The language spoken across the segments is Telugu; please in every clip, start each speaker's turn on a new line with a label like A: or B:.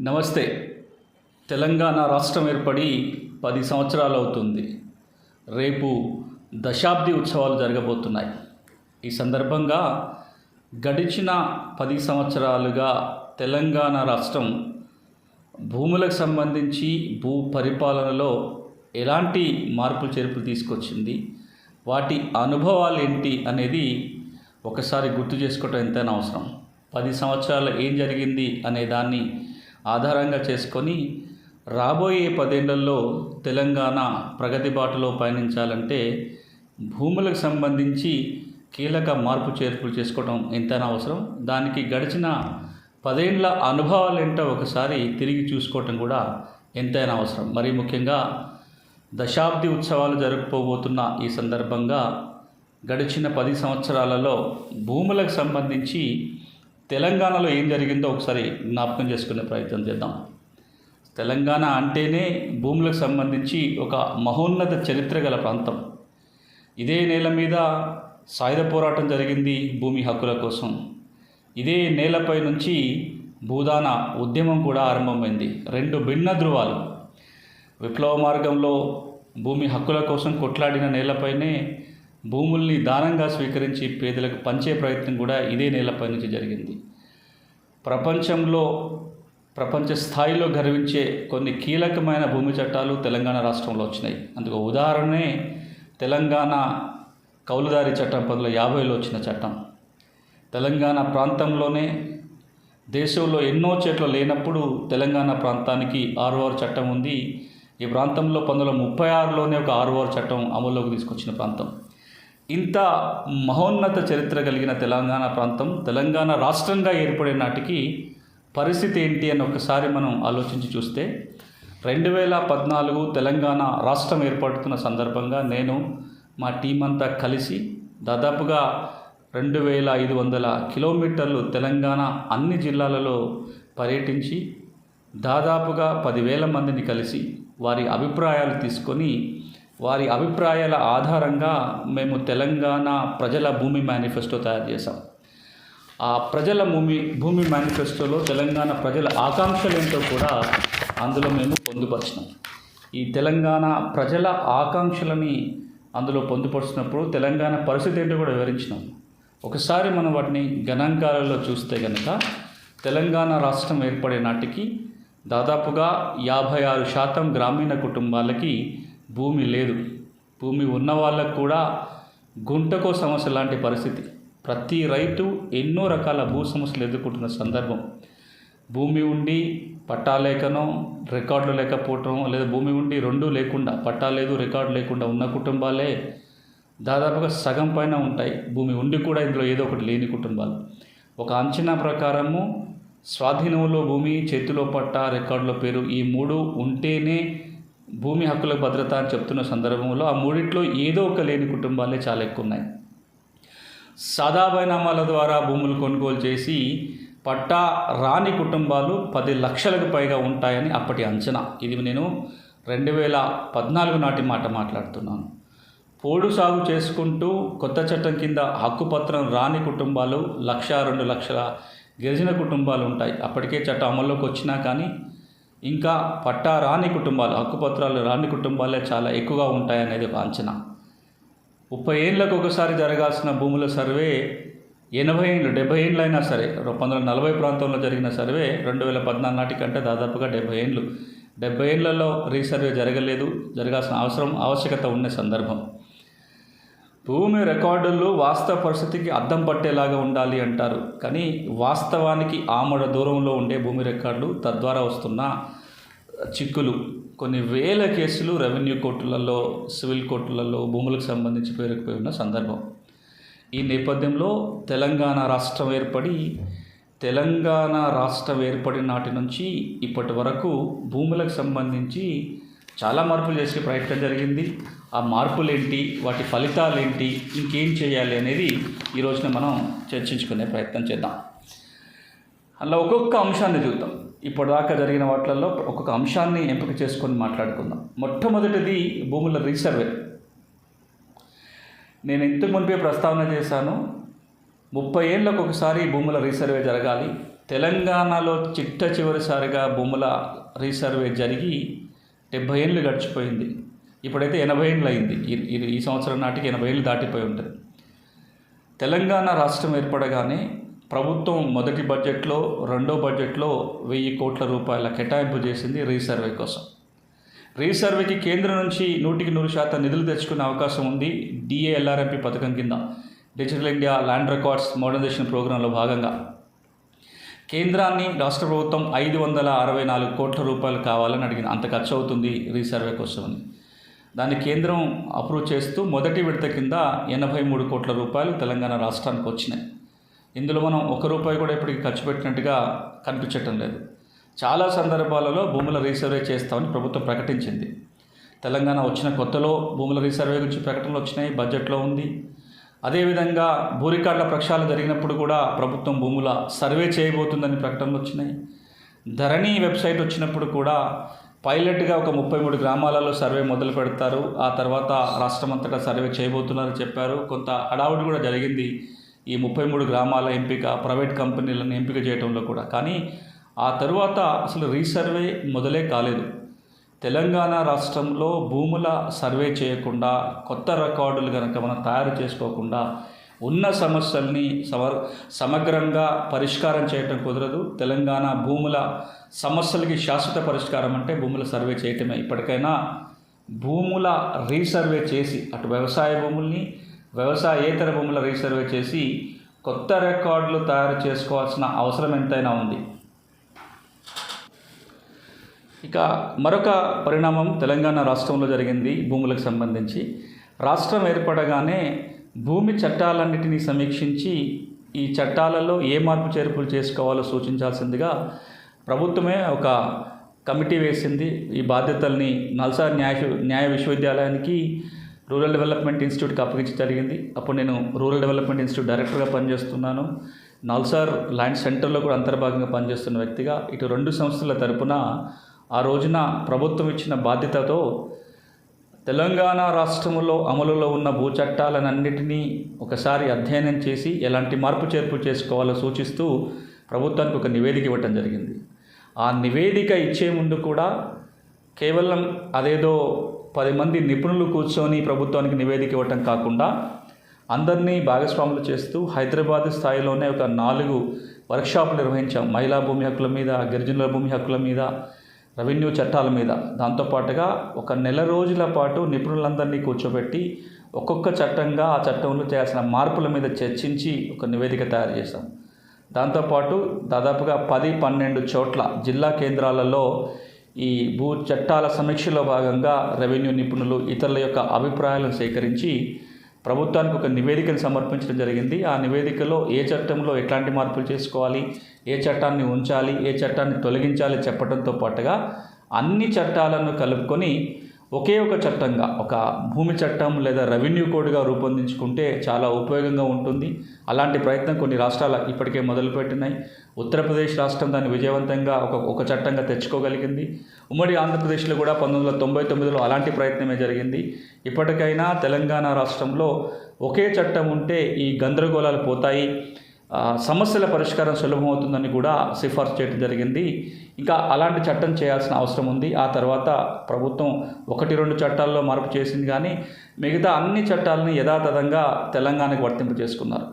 A: నమస్తే. తెలంగాణ రాష్ట్రం ఏర్పడి 10 సంవత్సరాలు అవుతుంది. రేపు దశాబ్ది ఉత్సవాలు జరగబోతున్నాయి. ఈ సందర్భంగా గడిచిన 10 సంవత్సరాలుగా తెలంగాణ రాష్ట్రం భూములకు సంబంధించి భూ పరిపాలనలో ఎలాంటి మార్పులు చేర్పులు తీసుకొచ్చింది, వాటి అనుభవాలు ఏంటి అనేది ఒకసారి గుర్తు చేసుకోవటం ఎంతైనా అవసరం. 10 సంవత్సరాలు ఏం జరిగింది అనే దాన్ని ఆధారంగా చేసుకొని రాబోయే 10 ఏళ్లలో తెలంగాణ ప్రగతి బాటలో పయనించాలంటే భూములకు సంబంధించి కీలక మార్పు చేర్పులు చేసుకోవడం ఎంతైనా అవసరం. దానికి గడిచిన 10 ఏళ్ల అనుభవాలు ఏంటో ఒకసారి తిరిగి చూసుకోవటం కూడా ఎంతైనా అవసరం. మరీ ముఖ్యంగా దశాబ్ది ఉత్సవాలు జరుపుకోబోతున్న ఈ సందర్భంగా గడిచిన 10 సంవత్సరాలలో భూములకు సంబంధించి తెలంగాణలో ఏం జరిగిందో ఒకసారి జ్ఞాపకం చేసుకునే ప్రయత్నం చేద్దాం. తెలంగాణ అంటేనే భూములకు సంబంధించి ఒక మహోన్నత చరిత్ర గల ప్రాంతం. ఇదే నేల మీద సాయుధ పోరాటం జరిగింది భూమి హక్కుల కోసం. ఇదే నేలపై నుంచి భూదాన ఉద్యమం కూడా ఆరంభమైంది. 2 భిన్న ధృవాలు. విప్లవ మార్గంలో భూమి హక్కుల కోసం కొట్లాడిన నేలపైనే భూముల్ని దానంగా స్వీకరించి పేదలకు పంచే ప్రయత్నం కూడా ఇదే నేలపై నుంచి జరిగింది. ప్రపంచ స్థాయిలో గర్వించే కొన్ని కీలకమైన భూమి చట్టాలు తెలంగాణ రాష్ట్రంలో వచ్చినాయి. అందుకు ఉదాహరణే తెలంగాణ కౌలుదారి చట్టం 1950లో వచ్చిన చట్టం. తెలంగాణ ప్రాంతంలోనే దేశంలో ఎన్నో చోట్ల లేనప్పుడు తెలంగాణ ప్రాంతానికి 6వ చట్టం ఉంది. ఈ ప్రాంతంలో 1936లోనే ఒక 6వ చట్టం అమల్లోకి తీసుకొచ్చిన ప్రాంతం. ఇంత మహోన్నత చరిత్ర కలిగిన తెలంగాణ ప్రాంతం తెలంగాణ రాష్ట్రంగా ఏర్పడే నాటికి పరిస్థితి ఏంటి అని ఒకసారి మనం ఆలోచించి చూస్తే 2014 తెలంగాణ రాష్ట్రం ఏర్పడుతున్న సందర్భంగా నేను మా టీం అంతా కలిసి దాదాపుగా 2500 కిలోమీటర్లు తెలంగాణ అన్ని జిల్లాలలో పర్యటించి దాదాపుగా 10,000 మందిని కలిసి వారి అభిప్రాయాలు తీసుకొని వారి అభిప్రాయాల ఆధారంగా మేము తెలంగాణ ప్రజల భూమి మేనిఫెస్టో తయారు చేశాం. ఆ ప్రజల భూమి మేనిఫెస్టోలో తెలంగాణ ప్రజల ఆకాంక్షలు ఏంటో కూడా అందులో మేము పొందుపరిచినాం. ఈ తెలంగాణ ప్రజల ఆకాంక్షలని అందులో పొందుపరిచినప్పుడు తెలంగాణ పరిస్థితి ఏంటో కూడా వివరించినాం. ఒకసారి మనం వాటిని గణాంకాలలో చూస్తే కనుక తెలంగాణ రాష్ట్రం ఏర్పడే నాటికి దాదాపుగా 56% గ్రామీణ కుటుంబాలకి భూమి లేదు. భూమి ఉన్న వాళ్ళకు కూడా గుంటకో సమస్య లాంటి పరిస్థితి. ప్రతి రైతు ఎన్నో రకాల భూ సమస్యలు ఎదుర్కొంటున్న సందర్భం. భూమి ఉండి పట్టా లేకనో రికార్డులు లేకపోవటం, లేదా భూమి ఉండి 2 లేకుండా పట్టా లేదు రికార్డు లేకుండా ఉన్న కుటుంబాలే దాదాపుగా సగం పైన ఉంటాయి. భూమి ఉండి కూడా ఇందులో ఏదో ఒకటి లేని కుటుంబాలు. ఒక అంచనా ప్రకారము స్వాధీనంలో భూమి, చేతిలో పట్టా, రికార్డులో పేరు, ఈ 3 ఉంటేనే భూమి హక్కుల భద్రత అని చెప్తున్న సందర్భంలో ఆ 3 ఏదో ఒక లేని కుటుంబాలే చాలా ఎక్కువ ఉన్నాయి. సాదా బైనామాల ద్వారా భూములు కొనుగోలు చేసి పట్టా రాని కుటుంబాలు 10 లక్షలకు పైగా ఉంటాయని అప్పటి అంచనా. ఇది నేను 2014 నాటి మాట మాట్లాడుతున్నాను. పోడు సాగు చేసుకుంటూ కొత్త చట్టం కింద హక్కుపత్రం రాని కుటుంబాలు 1,00,000-2 లక్షల గిరిజన కుటుంబాలు ఉంటాయి. అప్పటికే చట్టం అమల్లోకి వచ్చినా కానీ ఇంకా పట్టా రాని కుటుంబాలు, హక్కుపత్రాలు రాని కుటుంబాలే చాలా ఎక్కువగా ఉంటాయనేది ఒక అంచనా. 30 ఏళ్ళకు ఒకసారి జరగాల్సిన భూముల సర్వే 80 ఏళ్ళు 70 ఏళ్ళు అయినా సరే, 1940 ప్రాంతంలో జరిగిన సర్వే 2014 నాటికంటే దాదాపుగా 70 ఏళ్ళు. 70 ఏళ్లలో రీసర్వే జరగలేదు. జరగాల్సిన ఆవశ్యకత ఉన్న సందర్భం. భూమి రికార్డుల్లో వాస్తవ పరిస్థితికి అద్దం పట్టేలాగా ఉండాలి అంటారు. కానీ వాస్తవానికి ఆమడ దూరంలో ఉండే భూమి రికార్డులు, తద్వారా వస్తున్న చిక్కులు, కొన్ని వేల కేసులు రెవెన్యూ కోర్టులలో, సివిల్ కోర్టులలో భూములకు సంబంధించి పేరుకుపోయి ఉన్న సందర్భం. ఈ నేపథ్యంలో తెలంగాణ రాష్ట్రం ఏర్పడిన నాటి నుంచి ఇప్పటి వరకు భూములకు సంబంధించి చాలా మార్పులు చేసే ప్రయత్నం జరిగింది. ఆ మార్పులు ఏంటి, వాటి ఫలితాలు ఏంటి, ఇంకేం చేయాలి అనేది ఈ రోజున మనం చర్చించుకునే ప్రయత్నం చేద్దాం. అలా ఒక్కొక్క అంశాన్ని చూద్దాం. ఇప్పటిదాకా జరిగిన వాటిల్లో ఒక్కొక్క అంశాన్ని ఎంపిక చేసుకొని మాట్లాడుకుందాం. మొట్టమొదటిది భూముల రీసర్వే. నేను ఇంతకు మునిపే ప్రస్తావన చేశాను, 30 ఏళ్ళకు ఒకసారి భూముల రీసర్వే జరగాలి. తెలంగాణలో చివరిసారిగా భూముల రీసర్వే జరిగి 70 ఏళ్ళు గడిచిపోయింది. ఇప్పుడైతే 80 ఏళ్ళు అయింది. ఈ సంవత్సరం నాటికి 80 ఏళ్ళు దాటిపోయి ఉంటుంది. తెలంగాణ రాష్ట్రం ఏర్పడగానే ప్రభుత్వం మొదటి బడ్జెట్లో, రెండో బడ్జెట్లో 1000 కోట్ల రూపాయల కేటాయింపు చేసింది రీసర్వే కోసం. రీసర్వేకి కేంద్రం నుంచి 100% నిధులు తెచ్చుకునే అవకాశం ఉంది. DALRMP పథకం కింద digital India land records modernization ప్రోగ్రాంలో భాగంగా కేంద్రాన్ని రాష్ట్ర ప్రభుత్వం 564 కోట్ల రూపాయలు కావాలని అడిగింది. అంత ఖర్చు అవుతుంది రీసర్వే కోసమని. దాన్ని కేంద్రం అప్రూవ్ చేస్తూ మొదటి విడత కింద 83 కోట్ల రూపాయలు తెలంగాణ రాష్ట్రానికి వచ్చినాయి. ఇందులో మనం ₹1 కూడా ఇప్పటికి ఖర్చు పెట్టినట్టుగా కనిపించటం లేదు. చాలా సందర్భాలలో భూముల రీసర్వే చేస్తామని ప్రభుత్వం ప్రకటించింది. తెలంగాణ వచ్చిన కొత్తలో భూముల రీసర్వే గురించి ప్రకటనలు వచ్చినాయి, బడ్జెట్లో ఉంది. అదేవిధంగా భూ రికార్డుల ప్రక్షాళన జరిగినప్పుడు కూడా ప్రభుత్వం భూముల సర్వే చేయబోతుందని ప్రకటనలు వచ్చినాయి. ధరణి వెబ్సైట్ వచ్చినప్పుడు కూడా పైలట్గా ఒక 33 గ్రామాలలో సర్వే మొదలు పెడతారు, ఆ తర్వాత రాష్ట్రమంతటా సర్వే చేయబోతున్నారని చెప్పారు. కొంత హడావుడి కూడా జరిగింది ఈ 33 గ్రామాల ఎంపిక, ప్రైవేట్ కంపెనీలను ఎంపిక చేయడంలో కూడా. కానీ ఆ తరువాత అసలు రీసర్వే మొదలే కాలేదు. తెలంగాణ రాష్ట్రంలో భూముల సర్వే చేయకుండా, కొత్త రికార్డులు కనుక మనం తయారు చేసుకోకుండా ఉన్న సమస్యల్ని సమగ్రంగా పరిష్కారం చేయటం కుదరదు. తెలంగాణ భూముల సమస్యలకి శాశ్వత పరిష్కారం అంటే భూముల సర్వే చేయటమే. ఇప్పటికైనా భూముల రీసర్వే చేసి, అటు వ్యవసాయ భూముల్ని, వ్యవసాయేతర భూముల రీసర్వే చేసి కొత్త రికార్డులు తయారు చేసుకోవాల్సిన అవసరం ఎంతైనా ఉంది. ఇక మరొక పరిణామం తెలంగాణ రాష్ట్రంలో జరిగింది భూములకు సంబంధించి. రాష్ట్రం ఏర్పడగానే భూమి చట్టాలన్నిటినీ సమీక్షించి ఈ చట్టాలలో ఏ మార్పు చేర్పులు చేసుకోవాలో సూచించాల్సిందిగా ప్రభుత్వమే ఒక కమిటీ వేసింది. ఈ బాధ్యతల్ని నల్సార్ న్యాయ విశ్వవిద్యాలయానికి రూరల్ డెవలప్మెంట్ ఇన్స్టిట్యూట్కి అప్పగించి జరిగింది. అప్పుడు నేను రూరల్ డెవలప్మెంట్ ఇన్స్టిట్యూట్ డైరెక్టర్గా పనిచేస్తున్నాను. నల్సార్ ల్యాండ్ సెంటర్లో కూడా అంతర్భాగంగా పనిచేస్తున్న వ్యక్తిగా ఇటు 2 సంస్థల తరపున ఆ రోజున ప్రభుత్వం ఇచ్చిన బాధ్యతతో తెలంగాణ రాష్ట్రంలో అమలులో ఉన్న భూ చట్టాలన్నింటినీ ఒకసారి అధ్యయనం చేసి ఎలాంటి మార్పు చేర్పులు చేసుకోవాలో సూచిస్తూ ప్రభుత్వానికి ఒక నివేదిక ఇవ్వటం జరిగింది. ఆ నివేదిక ఇచ్చే ముందు కూడా కేవలం అదేదో 10 మంది నిపుణులు కూర్చొని ప్రభుత్వానికి నివేదిక ఇవ్వటం కాకుండా అందరినీ భాగస్వాములు చేస్తూ హైదరాబాద్ స్థాయిలోనే ఒక 4 వర్క్షాపులు నిర్వహించాం. మహిళా భూమి హక్కుల మీద, గిరిజనుల భూమి హక్కుల మీద, రెవెన్యూ చట్టాల మీద. దాంతోపాటుగా ఒక నెల రోజుల పాటు నిపుణులందరినీ కూర్చోబెట్టి ఒక్కొక్క చట్టంగా ఆ చట్టంలో చేయాల్సిన మార్పుల మీద చర్చించి ఒక నివేదిక తయారు చేశాం. దాంతోపాటు దాదాపుగా 10-12 చోట్ల జిల్లా కేంద్రాలలో ఈ భూ చట్టాల సమీక్షలో భాగంగా రెవెన్యూ నిపుణులు, ఇతరుల యొక్క అభిప్రాయాలను సేకరించి ప్రభుత్వానికి ఒక నివేదికను సమర్పించడం జరిగింది. ఆ నివేదికలో ఏ చట్టంలో ఎట్లాంటి మార్పులు చేసుకోవాలి, ఏ చట్టాన్ని ఉంచాలి, ఏ చట్టాన్ని తొలగించాలి చెప్పడంతో పాటుగా అన్ని చట్టాలను కలుపుకొని ఒకే ఒక చట్టంగా, ఒక భూమి చట్టం లేదా రెవెన్యూ కోడ్గా రూపొందించుకుంటే చాలా ఉపయోగంగా ఉంటుంది. అలాంటి ప్రయత్నం కొన్ని రాష్ట్రాలు ఇప్పటికే మొదలుపెట్టినాయి. ఉత్తరప్రదేశ్ రాష్ట్రం దాన్ని విజయవంతంగా ఒక చట్టంగా తెచ్చుకోగలిగింది. ఉమ్మడి ఆంధ్రప్రదేశ్లో కూడా 1999లో అలాంటి ప్రయత్నమే జరిగింది. ఇప్పటికైనా తెలంగాణ రాష్ట్రంలో ఒకే చట్టం ఉంటే ఈ గందరగోళాలు పోతాయి, సమస్యల పరిష్కారం సులభమవుతుందని కూడా సిఫార్సు చేయడం జరిగింది. ఇంకా అలాంటి చట్టం చేయాల్సిన అవసరం ఉంది. ఆ తర్వాత ప్రభుత్వం 1-2 చట్టాల్లో మార్పు చేసింది, కానీ మిగతా అన్ని చట్టాలని యథాతథంగా తెలంగాణకు వర్తింపు చేసుకున్నారు.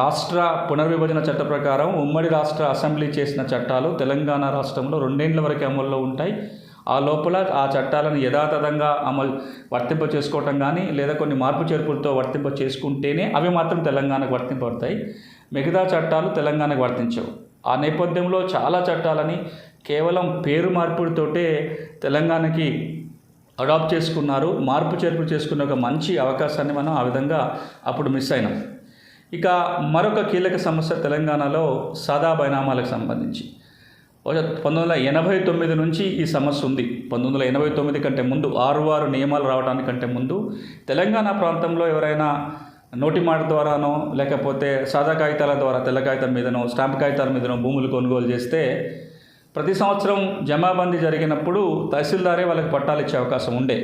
A: రాష్ట్ర పునర్విభజన చట్ట ప్రకారం ఉమ్మడి రాష్ట్ర అసెంబ్లీ చేసిన చట్టాలు తెలంగాణ రాష్ట్రంలో 2 ఏళ్ల వరకు అమల్లో ఉంటాయి. ఆ లోపల ఆ చట్టాలను యథాతథంగా వర్తింప చేసుకోవటం కానీ లేదా కొన్ని మార్పు చేర్పులతో వర్తింప చేసుకుంటేనే అవి మాత్రం తెలంగాణకు వర్తింపబడతాయి. మిగతా చట్టాలు తెలంగాణకు వర్తించవు. ఆ నేపథ్యంలో చాలా చట్టాలని కేవలం పేరు మార్పులతోటే తెలంగాణకి అడాప్ట్ చేసుకున్నారు. మార్పు చేర్పులు చేసుకునే ఒక మంచి అవకాశాన్ని మనం ఆ విధంగా అప్పుడు మిస్ అయినాం. ఇక మరొక కీలక సమస్య తెలంగాణలో సాదా బైనామాలకు సంబంధించి 1989 నుంచి ఈ సమస్య ఉంది. 1989 కంటే ముందు 6 నియమాలు రావడానికంటే ముందు తెలంగాణ ప్రాంతంలో ఎవరైనా నోటి మాట ద్వారానో లేకపోతే సాదా కాగితాల ద్వారా, తెల్ల కాగితం మీదనో, స్టాంప్ కాగితాల మీదనో భూములు కొనుగోలు చేస్తే ప్రతి సంవత్సరం జమాబందీ జరిగినప్పుడు తహసీల్దారే వాళ్ళకి పట్టాలు ఇచ్చే అవకాశం ఉండే.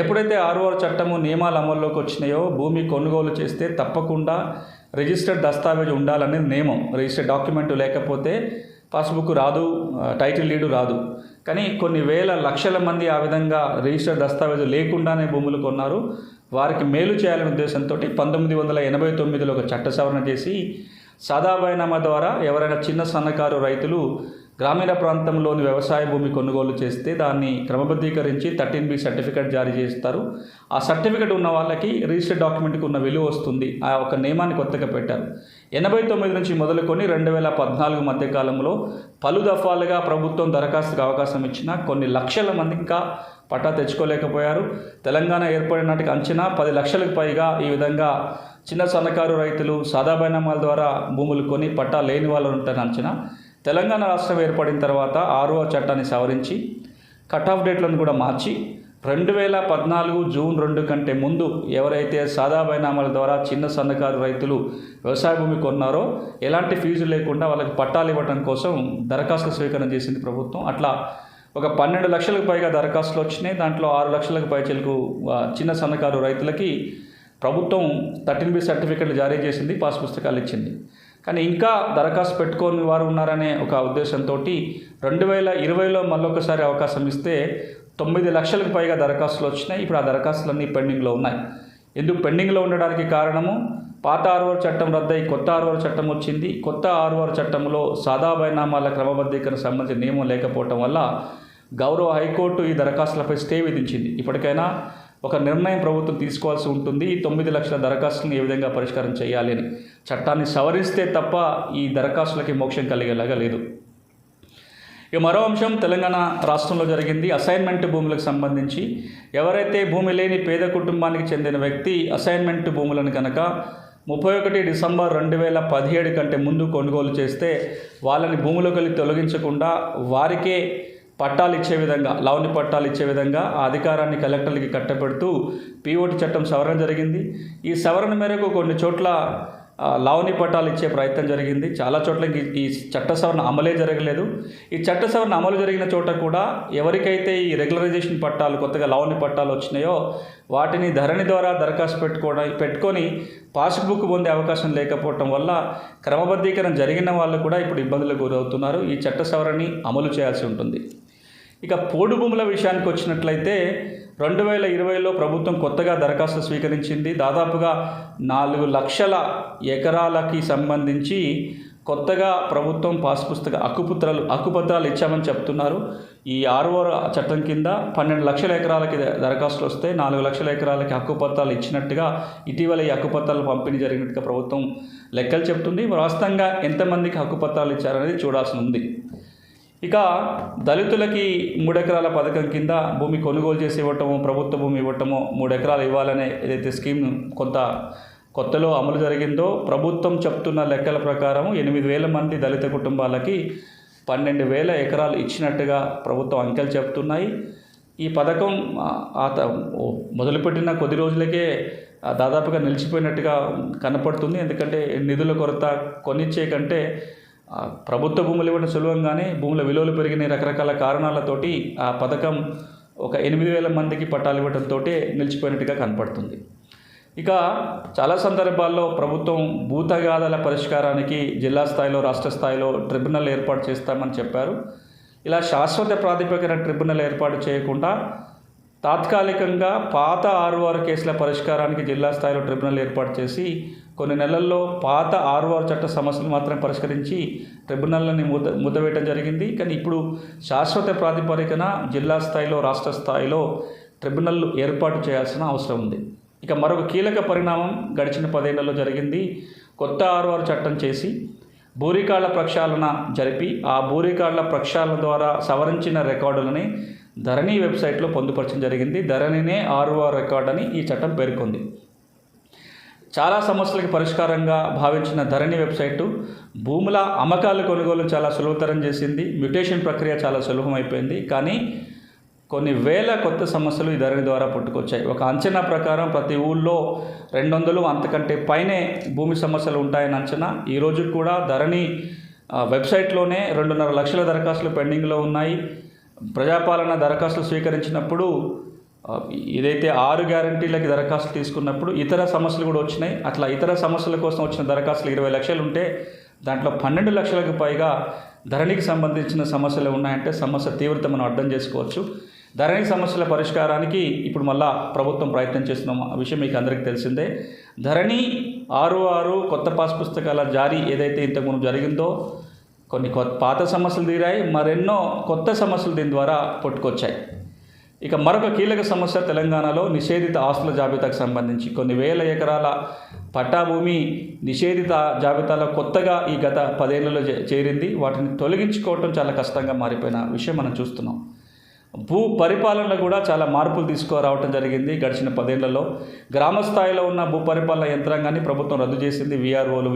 A: ఎప్పుడైతే 6వ చట్టము నియమాలు అమల్లోకి వచ్చినాయో భూమి కొనుగోలు చేస్తే తప్పకుండా రిజిస్టర్డ్ దస్తావేజ్ ఉండాలనేది నియమం. రిజిస్టర్డ్ డాక్యుమెంట్ లేకపోతే పాస్బుక్ రాదు, టైటిల్ డీడు రాదు. కానీ కొన్ని వేల లక్షల మంది ఆ విధంగా రిజిస్టర్డ్ దస్తావేజు లేకుండానే భూములు కొన్నారు. వారికి మేలు చేయాలనే ఉద్దేశంతో 1989లో ఒక చట్ట సవరణ చేసి సాదా బైనామా ద్వారా ఎవరైనా చిన్న సన్నకారు రైతులు గ్రామీణ ప్రాంతంలోని వ్యవసాయ భూమి కొనుగోలు చేస్తే దాన్ని క్రమబద్ధీకరించి 13B సర్టిఫికేట్ జారీ చేస్తారు. ఆ సర్టిఫికేట్ ఉన్న వాళ్ళకి రిజిస్టర్డ్ డాక్యుమెంట్కి ఉన్న విలువ వస్తుంది. ఆ ఒక నియమాన్ని కొత్తగా పెట్టారు. 89 నుంచి మొదలుకొని 2014 మధ్యకాలంలో పలు దఫాలుగా ప్రభుత్వం దరఖాస్తుకు అవకాశం ఇచ్చినా కొన్ని లక్షల మంది ఇంకా పట్టా తెచ్చుకోలేకపోయారు. తెలంగాణ ఏర్పడినాటికి అంచనా 10 లక్షలకు పైగా ఈ విధంగా చిన్న సన్నకారు రైతులు సాదా బైనామాల ద్వారా భూములు కొని పట్టా లేని వాళ్ళు ఉంటారని అంచనా. తెలంగాణ రాష్ట్రం ఏర్పడిన తర్వాత 6వ చట్టాన్ని సవరించి కట్ ఆఫ్ డేట్లను కూడా మార్చి 2014 జూన్ 2 కంటే ముందు ఎవరైతే సాదా బైనామాల ద్వారా చిన్న సన్నకారు రైతులు వ్యవసాయ భూమి కొన్నారో ఎలాంటి ఫీజు లేకుండా వాళ్ళకి పట్టాలు ఇవ్వడం కోసం దరఖాస్తు స్వీకరణ చేసింది ప్రభుత్వం. అట్లా ఒక 12 లక్షలకు పైగా దరఖాస్తులు వచ్చినాయి. దాంట్లో 6 లక్షలకు పైచలకు చిన్న సన్నకారు రైతులకి ప్రభుత్వం 13B సర్టిఫికెట్లు జారీ చేసింది, పాస్ పుస్తకాలు ఇచ్చింది. కానీ ఇంకా దరఖాస్తు పెట్టుకోని వారు ఉన్నారనే ఒక ఉద్దేశంతో 2020లో మళ్ళొకసారి అవకాశం ఇస్తే 9 లక్షలకు పైగా దరఖాస్తులు వచ్చినాయి. ఇప్పుడు ఆ దరఖాస్తులన్నీ పెండింగ్లో ఉన్నాయి. ఎందుకు పెండింగ్లో ఉండడానికి కారణము పాత 6వ చట్టం రద్దయి కొత్త 6వ చట్టం వచ్చింది. కొత్త 6వ చట్టంలో సాదా బైనామాల క్రమబద్ధీకరణ సంబంధించిన నియమం లేకపోవటం వల్ల గౌరవ హైకోర్టు ఈ దరఖాస్తులపై స్టే విధించింది. ఇప్పటికైనా ఒక నిర్ణయం ప్రభుత్వం తీసుకోవాల్సి ఉంటుంది. ఈ 9 లక్షల దరఖాస్తులను ఏ విధంగా పరిష్కారం చేయాలి అని చట్టాన్ని సవరిస్తే తప్ప ఈ దరఖాస్తులకి మోక్షం కలిగేలాగా లేదు. ఇక మరో అంశం తెలంగాణ రాష్ట్రంలో జరిగింది. అసైన్మెంట్ భూములకు సంబంధించి ఎవరైతే భూమి లేని పేద కుటుంబానికి చెందిన వ్యక్తి అసైన్మెంట్ భూములను కనుక 31 డిసెంబర్ 2017 కంటే ముందు కొనుగోలు చేస్తే వాళ్ళని భూములోకి తొలగించకుండా వారికే పట్టాలు ఇచ్చే విధంగా, లావణి పట్టాలు ఇచ్చే విధంగా ఆ అధికారాన్ని కలెక్టర్లకి కట్టబెడుతూ పీఓటీ చట్టం సవరణ జరిగింది. ఈ సవరణ మేరకు కొన్ని చోట్ల లావణి పట్టాలు ఇచ్చే ప్రయత్నం జరిగింది. చాలా చోట్ల ఈ చట్ట సవరణ అమలే జరగలేదు. ఈ చట్ట సవరణ అమలు జరిగిన చోట కూడా ఎవరికైతే ఈ రెగ్యులరైజేషన్ పట్టాలు, కొత్తగా లావణి పట్టాలు వచ్చినాయో వాటిని ధరణి ద్వారా దరఖాస్తు పెట్టుకొని పాస్బుక్ పొందే అవకాశం లేకపోవటం వల్ల క్రమబద్ధీకరణ జరిగిన వాళ్ళు కూడా ఇప్పుడు ఇబ్బందులకు గురవుతున్నారు. ఈ చట్ట సవరణని అమలు చేయాల్సి ఉంటుంది. ఇక పోడు భూముల విషయానికి వచ్చినట్లయితే 2020లో ప్రభుత్వం కొత్తగా దరఖాస్తు స్వీకరించింది. దాదాపుగా 4 లక్షల ఎకరాలకి సంబంధించి కొత్తగా ప్రభుత్వం పాస్ పుస్తక హక్కుపత్రాలు ఇచ్చామని చెప్తున్నారు. ఈ 6వ చట్టం కింద 12 లక్షల ఎకరాలకి దరఖాస్తులు వస్తే 4 లక్షల ఎకరాలకి హక్కుపత్రాలు ఇచ్చినట్టుగా ఇటీవల ఈ హక్కుపత్రాలు పంపిణీ జరిగినట్టుగా ప్రభుత్వం లెక్కలు చెప్తుంది. వాస్తవంగా ఎంతమందికి హక్కుపత్రాలు ఇచ్చారనేది చూడాల్సి ఉంది. ఇక దళితులకి 3 ఎకరాల పథకం కింద భూమి కొనుగోలు చేసి ఇవ్వటమో, ప్రభుత్వ భూమి ఇవ్వటమో, 3 ఎకరాలు ఇవ్వాలనే ఏదైతే స్కీమ్ కొత్తలో అమలు జరిగిందో ప్రభుత్వం చెప్తున్న లెక్కల ప్రకారం 8,000 మంది దళిత కుటుంబాలకి 12,000 ఎకరాలు ఇచ్చినట్టుగా ప్రభుత్వం అంకెలు చెప్తున్నాయి. ఈ పథకం మొదలుపెట్టిన కొద్ది రోజులకే దాదాపుగా నిలిచిపోయినట్టుగా కనపడుతుంది. ఎందుకంటే నిధుల కొరత, కొనిచ్చే కంటే ప్రభుత్వ భూములు ఇవ్వడం సులభంగానే భూముల విలువలు పెరిగిన రకరకాల కారణాలతోటి ఆ పథకం ఒక 8,000 మందికి పట్టాలు ఇవ్వడంతో నిలిచిపోయినట్టుగా కనపడుతుంది. ఇక చాలా సందర్భాల్లో ప్రభుత్వం భూతగాథల పరిష్కారానికి జిల్లా స్థాయిలో, రాష్ట్ర స్థాయిలో ట్రిబ్యునల్ ఏర్పాటు చేస్తామని చెప్పారు. ఇలా శాశ్వత ప్రాతిపదికన ట్రిబ్యునల్ ఏర్పాటు చేయకుండా తాత్కాలికంగా పాత 6 కేసుల పరిష్కారానికి జిల్లా స్థాయిలో ట్రిబ్యునల్ ఏర్పాటు చేసి కొన్ని నెలల్లో పాత 6 చట్ట సమస్యలు మాత్రం పరిష్కరించి ట్రిబ్యునల్ని ముద్దవేయడం జరిగింది. కానీ ఇప్పుడు శాశ్వత ప్రాతిపదికన జిల్లా స్థాయిలో, రాష్ట్ర స్థాయిలో ట్రిబ్యునల్ ఏర్పాటు చేయాల్సిన అవసరం ఉంది. ఇక మరొక కీలక పరిణామం గడిచిన 10 ఏళ్లలో జరిగింది. కొత్త 6 చట్టం చేసి భూరికాళ్ల ప్రక్షాళన జరిపి ఆ భూరికాళ్ల ప్రక్షాళన ద్వారా సవరించిన రికార్డులని ధరణి వెబ్సైట్లో పొందుపరచడం జరిగింది. ధరణినే 6వ రికార్డ్ అని ఈ చట్టం పేర్కొంది. చాలా సమస్యలకు పరిష్కారంగా భావించిన ధరణి వెబ్సైటు భూముల అమ్మకాలు, కొనుగోలు చాలా సులభతరం చేసింది. మ్యూటేషన్ ప్రక్రియ చాలా సులభమైపోయింది. కానీ కొన్ని వేల కొత్త సమస్యలు ఈ ధరణి ద్వారా పుట్టుకొచ్చాయి. ఒక అంచనా ప్రకారం ప్రతి ఊళ్ళో 200 అంతకంటే పైనే భూమి సమస్యలు ఉంటాయని అంచనా. ఈరోజు కూడా ధరణి వెబ్సైట్లోనే 2.5 లక్షల దరఖాస్తులు పెండింగ్లో ఉన్నాయి. ప్రజాపాలన దరఖాస్తులు స్వీకరించినప్పుడు ఏదైతే 6 గ్యారంటీలకి దరఖాస్తులు తీసుకున్నప్పుడు ఇతర సమస్యలు కూడా వచ్చినాయి. అట్లా ఇతర సమస్యల కోసం వచ్చిన దరఖాస్తులు 20 లక్షలు ఉంటే దాంట్లో 12 లక్షలకు పైగా ధరణికి సంబంధించిన సమస్యలు ఉన్నాయంటే సమస్య తీవ్రత మనం అర్థం చేసుకోవచ్చు. ధరణి సమస్యల పరిష్కారానికి ఇప్పుడు మళ్ళా ప్రభుత్వం ప్రయత్నం చేస్తున్న విషయం మీకు అందరికీ తెలిసిందే. ధరణి 6 కొత్త పాస్ పుస్తకాల జారీ ఏదైతే ఇంతకుముందు జరిగిందో కొన్ని పాత సమస్యలు తీరాయి, మరెన్నో కొత్త సమస్యలు దీని ద్వారా పుట్టుకొచ్చాయి. ఇక మరొక కీలక సమస్య తెలంగాణలో నిషేధిత ఆస్తుల జాబితాకు సంబంధించి కొన్ని వేల ఎకరాల పట్టా భూమి నిషేధిత జాబితాలో కొత్తగా ఈ గత 10 ఏళ్లలో చేరింది. వాటిని తొలగించుకోవటం చాలా కష్టంగా మారిపోయిన విషయం మనం చూస్తున్నాం. భూ పరిపాలనలో కూడా చాలా మార్పులు తీసుకురావటం జరిగింది. గడిచిన 10 ఏళ్లలో గ్రామ స్థాయిలో ఉన్న భూ పరిపాలన యంత్రాంగాన్ని ప్రభుత్వం రద్దు చేసింది. VROలు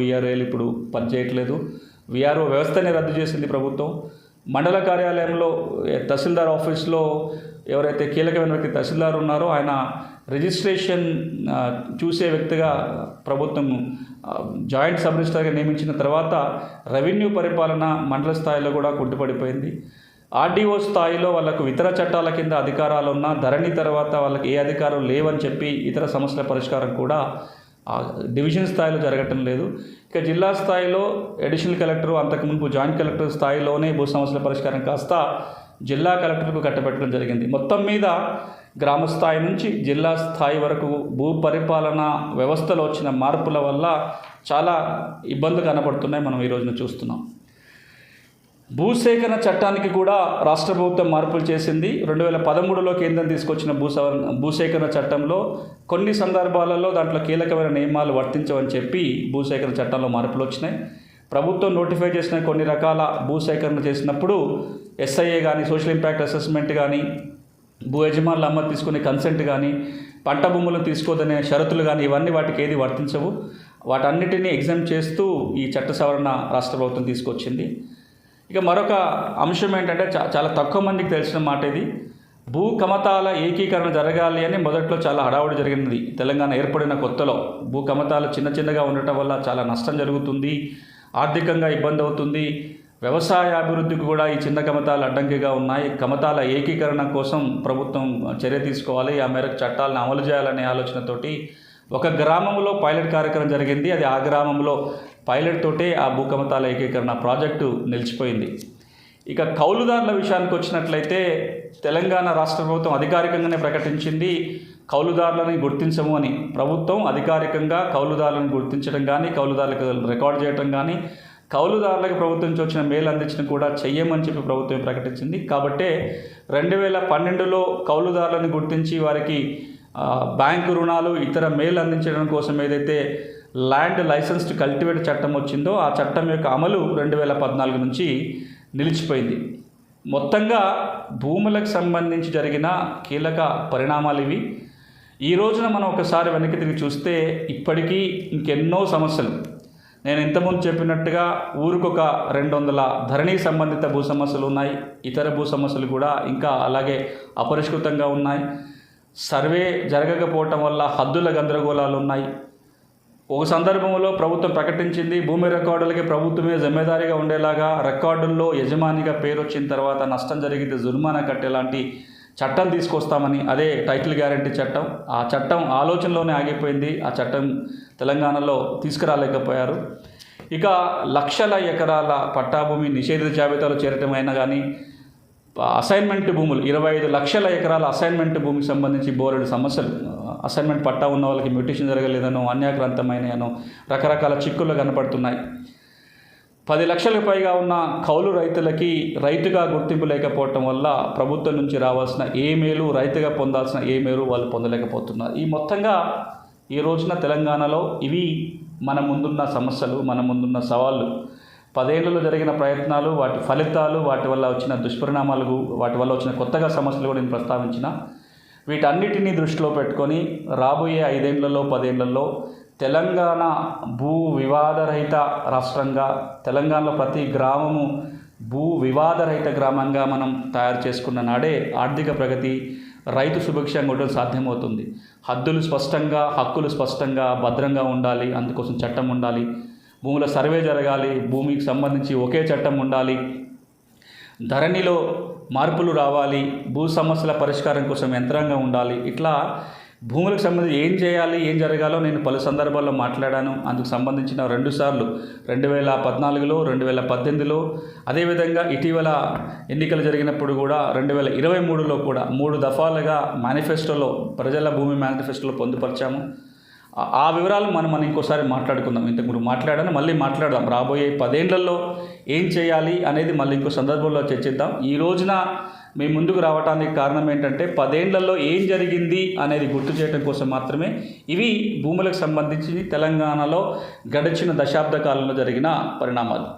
A: ఇప్పుడు పనిచేయట్లేదు. VRO వ్యవస్థనే రద్దు చేసింది ప్రభుత్వం. మండల కార్యాలయంలో తహసీల్దార్ ఆఫీస్లో ఎవరైతే కీలకమైన వ్యక్తి తహసీల్దార్ ఉన్నారో ఆయన రిజిస్ట్రేషన్ చూసే వ్యక్తిగా ప్రభుత్వం జాయింట్ సబ్ రిజిస్ట్రార్గా నియమించిన తర్వాత రెవెన్యూ పరిపాలన మండల స్థాయిలో కూడా కుంటుపడిపోయింది. RDO స్థాయిలో వాళ్ళకు ఇతర చట్టాల కింద అధికారాలు ఉన్నా ధరణి తర్వాత వాళ్ళకి ఏ అధికారం లేవని చెప్పి ఇతర సమస్యల పరిష్కారం కూడా డివిజన్ స్థాయిలో జరగటం లేదు. ఇక జిల్లా స్థాయిలో అడిషనల్ కలెక్టర్, అంతకుముందు జాయింట్ కలెక్టర్ స్థాయిలోనే భూ సమస్యల పరిష్కారం కాస్త జిల్లా కలెక్టర్కు కట్టబెట్టడం జరిగింది. మొత్తం మీద గ్రామ స్థాయి నుంచి జిల్లా స్థాయి వరకు భూ పరిపాలన వ్యవస్థలో వచ్చిన మార్పుల వల్ల చాలా ఇబ్బందులు కనపడుతున్నాయి. మనం ఈ రోజున చూస్తున్నాం. భూసేకరణ చట్టానికి కూడా రాష్ట్ర ప్రభుత్వం మార్పులు చేసింది. 2013లో కేంద్రం తీసుకొచ్చిన భూసేకరణ చట్టంలో కొన్ని సందర్భాలలో దాంట్లో కీలకమైన నియమాలు వర్తించవని చెప్పి భూసేకరణ చట్టంలో మార్పులు వచ్చినాయి. ప్రభుత్వం నోటిఫై చేసిన కొన్ని రకాల భూసేకరణ చేసినప్పుడు SIA కానీ, సోషల్ ఇంపాక్ట్ అసెస్మెంట్ కానీ, భూ యజమానుల అమ్మతి తీసుకునే కన్సెంట్ కానీ, పంట భూములను తీసుకోదనే షరతులు కానీ ఇవన్నీ వాటికి ఏది వర్తించవు. వాటన్నిటినీ ఎగ్జామ్ చేస్తూ ఈ చట్ట సవరణ రాష్ట్ర ప్రభుత్వం తీసుకొచ్చింది. ఇక మరొక అంశం ఏంటంటే చాలా తక్కువ మందికి తెలిసిన మాట ఇది. భూ కమతాల ఏకీకరణ జరగాలి అని మొదట్లో చాలా హడావుడి జరిగినది. తెలంగాణ ఏర్పడిన కొత్తలో భూ కమతాలు చిన్నగా ఉండటం వల్ల చాలా నష్టం జరుగుతుంది, ఆర్థికంగా ఇబ్బంది అవుతుంది, వ్యవసాయ అభివృద్ధికి కూడా ఈ చిన్న కమతాలు అడ్డంకిగా ఉన్నాయి. కమతాల ఏకీకరణ కోసం ప్రభుత్వం చర్య తీసుకోవాలి, ఆ మేరకు చట్టాలను అమలు చేయాలనే ఆలోచనతోటి ఒక గ్రామంలో పైలట్ కార్యక్రమం జరిగింది. అది ఆ గ్రామంలో పైలట్ తోటే ఆ భూకమతాల ఏకీకరణ ప్రాజెక్టు నిలిచిపోయింది. ఇక కౌలుదారుల విషయానికి వచ్చినట్లయితే తెలంగాణ రాష్ట్ర ప్రభుత్వం అధికారికంగానే ప్రకటించింది కౌలుదారులను గుర్తించము అని. ప్రభుత్వం అధికారికంగా కౌలుదారులను గుర్తించడం కానీ, కౌలుదారులకు రికార్డు చేయడం కానీ, కౌలుదారులకు ప్రభుత్వం నుంచి వచ్చిన మేలు అందించడం కూడా చెయ్యమని చెప్పి ప్రభుత్వం ప్రకటించింది. కాబట్టే 2012లో కౌలుదారులను గుర్తించి వారికి బ్యాంకు రుణాలు, ఇతర మేలు అందించడం కోసం ఏదైతే ల్యాండ్ లైసెన్స్డ్ కల్టివేట్ చట్టం వచ్చిందో ఆ చట్టం యొక్క అమలు 2014 నుంచి నిలిచిపోయింది. మొత్తంగా భూములకు సంబంధించి జరిగిన కీలక పరిణామాలు ఇవి. ఈ రోజున మనం ఒకసారి వెనక్కి తిరిగి చూస్తే ఇప్పటికీ ఇంకెన్నో సమస్యలు, నేను ఇంతకుముందు చెప్పినట్టుగా ఊరికొక 200 ధరణి సంబంధిత భూ సమస్యలు ఉన్నాయి. ఇతర భూ సమస్యలు కూడా ఇంకా అలాగే అపరిష్కృతంగా ఉన్నాయి. సర్వే జరగకపోవటం వల్ల హద్దుల గందరగోళాలు ఉన్నాయి. ఒక సందర్భంలో ప్రభుత్వం ప్రకటించింది భూమి రికార్డులకి ప్రభుత్వమే జమేదారీగా ఉండేలాగా, రికార్డుల్లో యజమానిగా పేరు వచ్చిన తర్వాత నష్టం జరిగితే జుర్మానా కట్టేలాంటి చట్టం తీసుకొస్తామని. అదే టైటిల్ గ్యారంటీ చట్టం. ఆ చట్టం ఆలోచనలోనే ఆగిపోయింది. ఆ చట్టం తెలంగాణలో తీసుకురాలేకపోయారు. ఇక లక్షల ఎకరాల పట్టాభూమి నిషేధిత జాబితాలో చేరటమైనా కానీ, అసైన్మెంట్ భూములు 25 లక్షల ఎకరాల అసైన్మెంట్ భూమికి సంబంధించి బోలెడు సమస్యలు, అసైన్మెంట్ పట్టా ఉన్న వాళ్ళకి మ్యూటేషన్ జరగలేదనో, అన్యాక్రాంతమైననో రకరకాల చిక్కులు కనపడుతున్నాయి. 10 లక్షలకు పైగా ఉన్న కౌలు రైతులకి రైతుగా గుర్తింపు లేకపోవటం వల్ల ప్రభుత్వం నుంచి రావాల్సిన ఏ మేలు, రైతుగా పొందాల్సిన ఏ మేలు వాళ్ళు పొందలేకపోతున్నారు. ఈ మొత్తంగా ఈ రోజున తెలంగాణలో ఇవి మన ముందున్న సమస్యలు, మన ముందున్న సవాళ్ళు. 10 ఏళ్లలో జరిగిన ప్రయత్నాలు, వాటి ఫలితాలు, వాటి వల్ల వచ్చిన దుష్పరిణామాలు, వాటి వల్ల వచ్చిన కొత్తగా సమస్యలు కూడా నేను ప్రస్తావించిన. వీటన్నిటినీ దృష్టిలో పెట్టుకొని రాబోయే 5 ఏళ్లలో 10 ఏళ్లలో తెలంగాణ భూ వివాదరహిత రాష్ట్రంగా, తెలంగాణలో ప్రతి గ్రామము భూ వివాదరహిత గ్రామంగా మనం తయారు చేసుకున్న నాడే ఆర్థిక ప్రగతి, రైతు సుభిక్షంగా ఉండడం సాధ్యమవుతుంది. హద్దులు స్పష్టంగా, హక్కులు స్పష్టంగా, భద్రంగా ఉండాలి. అందుకోసం చట్టం ఉండాలి. భూముల సర్వే జరగాలి. భూమికి సంబంధించి ఒకే చట్టం ఉండాలి. ధరణిలో మార్పులు రావాలి, భూ సమస్యల పరిష్కారం కోసం యంత్రాంగం ఉండాలి. ఇట్లా భూములకు సంబంధించి ఏం చేయాలి, ఏం జరగాలో నేను పలు సందర్భాల్లో మాట్లాడాను. అందుకు సంబంధించిన 2 సార్లు 2014లో, 2018లో, అదేవిధంగా ఇటీవల ఎన్నికలు జరిగినప్పుడు కూడా 2023లో కూడా 3 దఫాలుగా మేనిఫెస్టోలో, ప్రజల భూమి మేనిఫెస్టోలో పొందుపరిచాము. ఆ వివరాలు మనం ఇంకోసారి మాట్లాడుకుందాం. ఇంతకు మాట్లాడాను, మళ్ళీ మాట్లాడదాం. రాబోయే 10 ఏళ్లలో ఏం చేయాలి అనేది మళ్ళీ ఇంకో సందర్భంలో చర్చిద్దాం. ఈ రోజున మేము ముందుకు రావడానికి కారణం ఏంటంటే 10 ఏళ్లలో ఏం జరిగింది అనేది గుర్తు చేయడం కోసం మాత్రమే. ఇవి భూములకు సంబంధించి తెలంగాణలో గడిచిన దశాబ్ద కాలంలో జరిగిన పరిణామాలు.